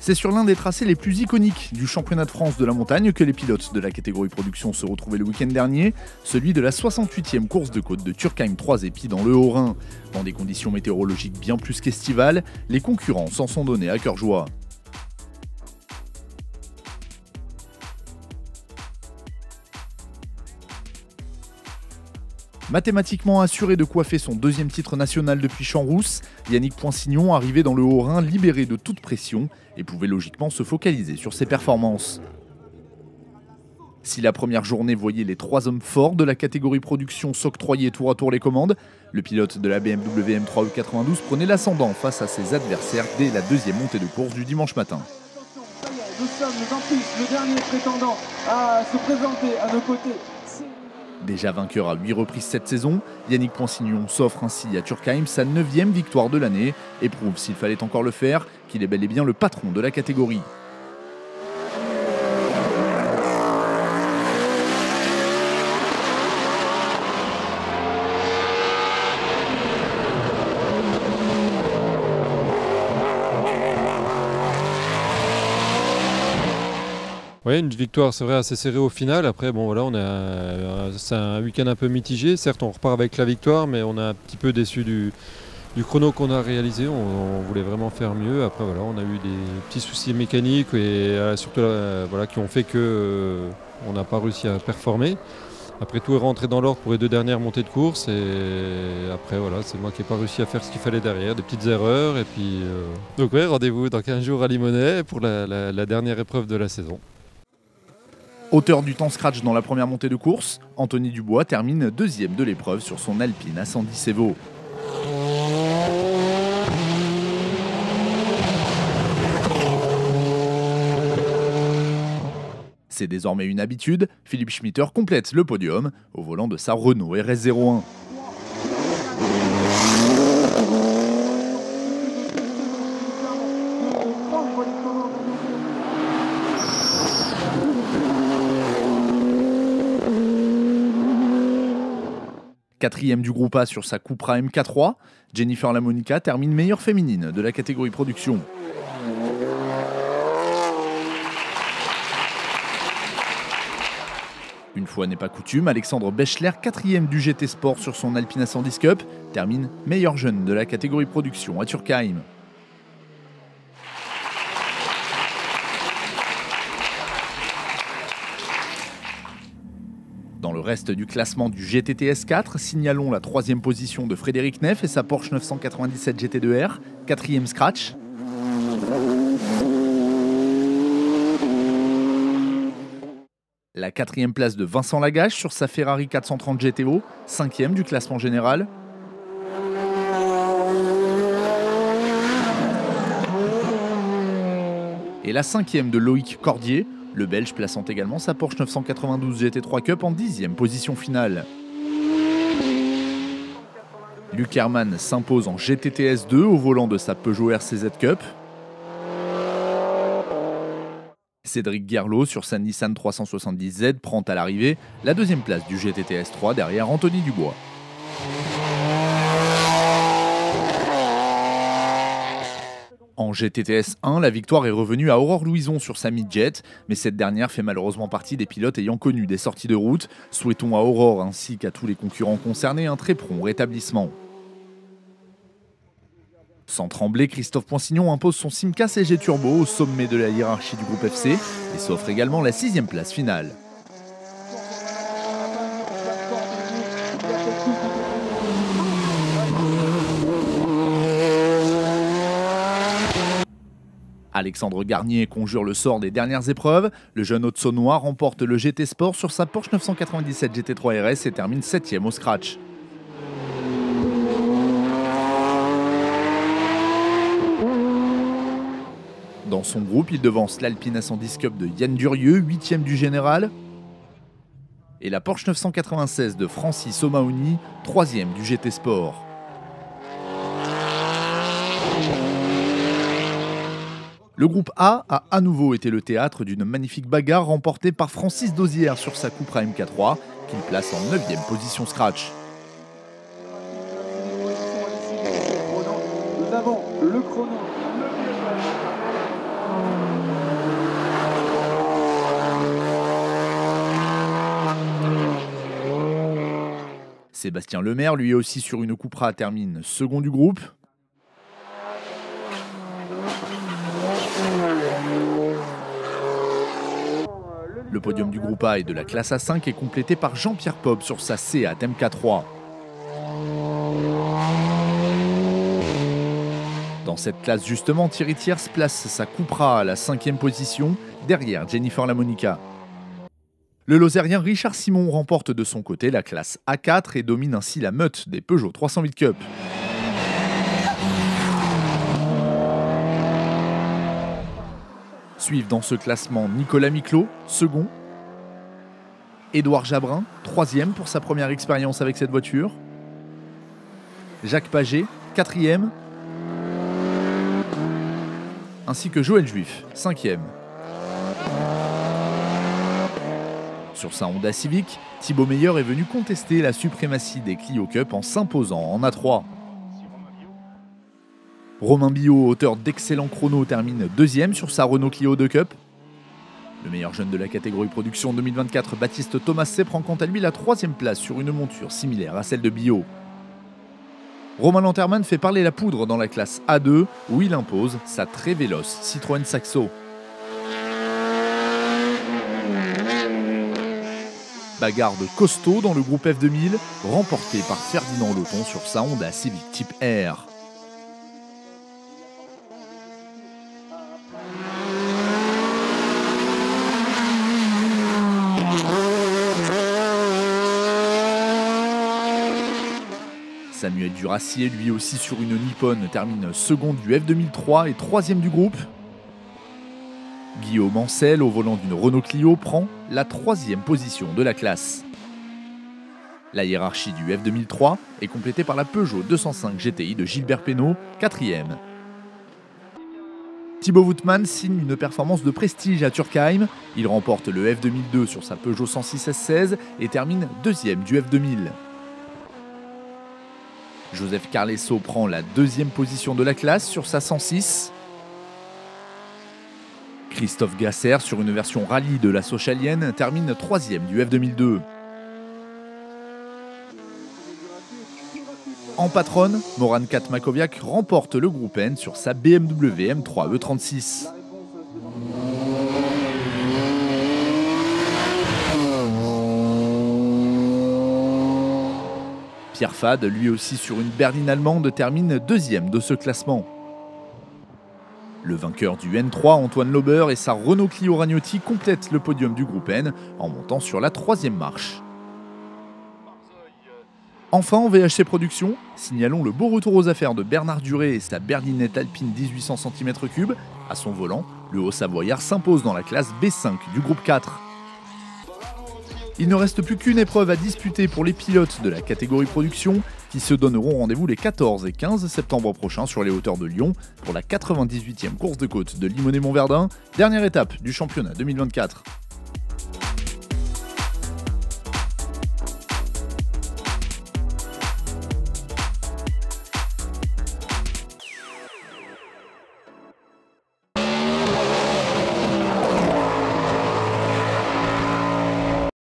C'est sur l'un des tracés les plus iconiques du championnat de France de la montagne que les pilotes de la catégorie production se retrouvaient le week-end dernier, celui de la 68e course de côte de Turckheim 3 Épis dans le Haut-Rhin. Dans des conditions météorologiques bien plus qu'estivales, les concurrents s'en sont donnés à cœur joie. Mathématiquement assuré de coiffer son deuxième titre national depuis Champs-Rousses, Yannick Poinsignon arrivait dans le Haut-Rhin libéré de toute pression et pouvait logiquement se focaliser sur ses performances. Si la première journée voyait les 3 hommes forts de la catégorie production s'octroyer tour à tour les commandes, le pilote de la BMW M3 E92 prenait l'ascendant face à ses adversaires dès la deuxième montée de course du dimanche matin. Nous sommes en plus le dernier prétendant à se présenter à nos côtés. Déjà vainqueur à 8 reprises cette saison, Yannick Poinsignon s'offre ainsi à Turckheim sa 9e victoire de l'année et prouve, s'il fallait encore le faire, qu'il est bel et bien le patron de la catégorie. Oui, une victoire, c'est vrai, assez serrée au final. Après, bon, voilà, c'est un week-end un peu mitigé. Certes, on repart avec la victoire, mais on est un petit peu déçu du chrono qu'on a réalisé. On voulait vraiment faire mieux. Après, voilà, on a eu des petits soucis mécaniques et surtout voilà, qui ont fait qu'on n'a pas réussi à performer. Après, tout est rentré dans l'ordre pour les 2 dernières montées de course. Et après, voilà, c'est moi qui n'ai pas réussi à faire ce qu'il fallait derrière, des petites erreurs. Et puis, donc, ouais, rendez-vous dans 15 jours à Limonest pour la dernière épreuve de la saison. Auteur du temps scratch dans la première montée de course, Anthony Dubois termine 2e de l'épreuve sur son Alpine à 110 Evo. C'est désormais une habitude, Philippe Schmitter complète le podium au volant de sa Renault RS01. Quatrième du groupe A sur sa Cupra MK3, Jennifer Lamonica termine meilleure féminine de la catégorie production. Une fois n'est pas coutume, Alexandre Bechler, 4e du GT Sport sur son Alpine A110 Cup, termine meilleur jeune de la catégorie production à Turckheim. Dans le reste du classement du GTTS 4, signalons la 3e position de Frédéric Neff et sa Porsche 997 GT2R, 4e scratch. La 4e place de Vincent Lagache sur sa Ferrari 430 GTO, 5e du classement général. Et la 5e de Loïc Cordier, le Belge plaçant également sa Porsche 992 GT3 Cup en 10e position finale. Luc Hermann s'impose en GTTS 2 au volant de sa Peugeot RCZ Cup. Cédric Guerlot sur sa Nissan 370Z prend à l'arrivée la 2e place du GTTS 3 derrière Anthony Dubois. En GTTS 1, la victoire est revenue à Aurore Louison sur sa Midjet, mais cette dernière fait malheureusement partie des pilotes ayant connu des sorties de route. Souhaitons à Aurore ainsi qu'à tous les concurrents concernés un très prompt rétablissement. Sans trembler, Christophe Poinsignon impose son Simca CG Turbo au sommet de la hiérarchie du groupe FC et s'offre également la 6e place finale. Alexandre Garnier conjure le sort des dernières épreuves. Le jeune Haute-Saônois remporte le GT Sport sur sa Porsche 997 GT3 RS et termine 7e au scratch. Dans son groupe, il devance l'Alpine A110 Cup de Yann Durieux, 8e du général, et la Porsche 996 de Francis Omaouni, 3e du GT Sport. Le groupe A a à nouveau été le théâtre d'une magnifique bagarre remportée par Francis Dozière sur sa Cupra MK3, qu'il place en 9e position scratch. Nous avons le chrono. Sébastien Lemaire, lui aussi sur une Cupra, termine second du groupe. Le podium du groupe A et de la classe A5 est complété par Jean-Pierre Pob sur sa Seat MK3. Dans cette classe justement, Thierry Thiers place sa Cupra à la 5e position, derrière Jennifer Lamonica. Le Lozérien Richard Simon remporte de son côté la classe A4 et domine ainsi la meute des Peugeot 308 Cup. Suivent dans ce classement Nicolas Miclot, second. Édouard Jabrin, troisième pour sa première expérience avec cette voiture. Jacques Paget, quatrième. Ainsi que Joël Juif, cinquième. Sur sa Honda Civic, Thibaut Meyer est venu contester la suprématie des Clio Cup en s'imposant en A3. Romain Billot, auteur d'excellents chronos, termine deuxième sur sa Renault Clio 2 Cup. Le meilleur jeune de la catégorie production 2024, Baptiste Thomasset, prend quant à lui la 3e place sur une monture similaire à celle de Billot. Romain Lanterman fait parler la poudre dans la classe A2 où il impose sa très véloce Citroën Saxo. Bagarre de costaud dans le groupe F2000, remporté par Ferdinand Loton sur sa Honda Civic Type R. Samuel Duracier, lui aussi sur une Nippon, termine second du F2003 et troisième du groupe. Guillaume Ancel, au volant d'une Renault Clio, prend la 3e position de la classe. La hiérarchie du F2003 est complétée par la Peugeot 205 GTI de Gilbert Pénaud, 4e. Thibaut Woutman signe une performance de prestige à Turkheim. Il remporte le F2002 sur sa Peugeot 106 S16 et termine 2e du F2000. Joseph Carlesso prend la 2e position de la classe sur sa 106. Christophe Gasser, sur une version rallye de la Sochalienne, termine 3e du F2002. En patronne, Moran Katmakoviak remporte le groupe N sur sa BMW M3 E36. Pierre Fade, lui aussi sur une berline allemande, termine 2e de ce classement. Le vainqueur du N3, Antoine Lauber, et sa Renault Clio Ragnotti complètent le podium du groupe N en montant sur la 3e marche. Enfin, en VHC Productions, signalons le beau retour aux affaires de Bernard Duré et sa berlinette alpine 1800 cm3. À son volant, le Haut-Savoyard s'impose dans la classe B5 du groupe 4. Il ne reste plus qu'une épreuve à disputer pour les pilotes de la catégorie production qui se donneront rendez-vous les 14 et 15 septembre prochains sur les hauteurs de Lyon pour la 98e course de côte de Limonest-Montverdun, dernière étape du championnat 2024.